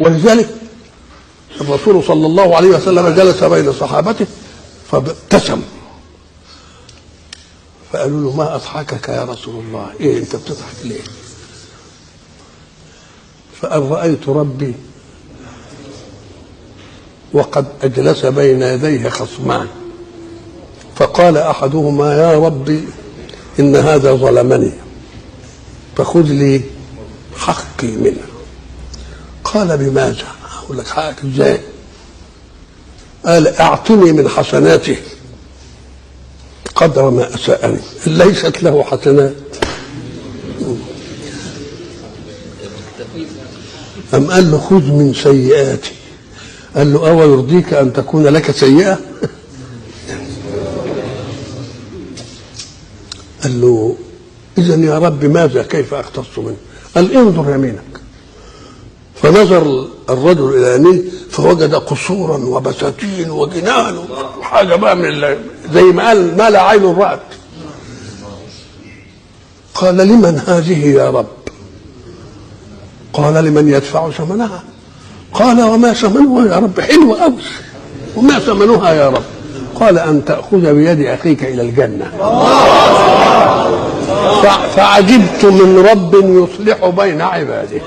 ولذلك الرسول صلى الله عليه وسلم جلس بين صحابته فابتسم، فقالوا له ما أضحكك يا رسول الله؟ إيه أنت بتضحك ليه؟ فقال رأيت ربي وقد أجلس بين يديه خصمان، فقال أحدهما يا ربي إن هذا ظلمني فخذ لي حقي منه. قال بماذا؟ أقول لك حقك إزاي؟ قال أعطني من حسناته قدر ما أساءني. ليست له حسنات. أم قال له خذ من سيئاتي. قال له أو يرضيك أن تكون لك سيئة؟ قال له إذن يا رب ماذا كيف أختص منه؟ قال انظر يمينك. فنظر الرجل إلى يمينه فوجد قصورا وبساتين وجنان وحاجة بقى من زي ما قال ما لا عين رأت. قال لمن هذه يا رب؟ قال لمن يدفع ثمنها. قال وما ثمنها يا رب؟ حلوة أوي. وما ثمنها يا رب؟ قال أن تأخذ بيد أخيك إلى الجنة. فعجبت من رب يصلح بين عباده.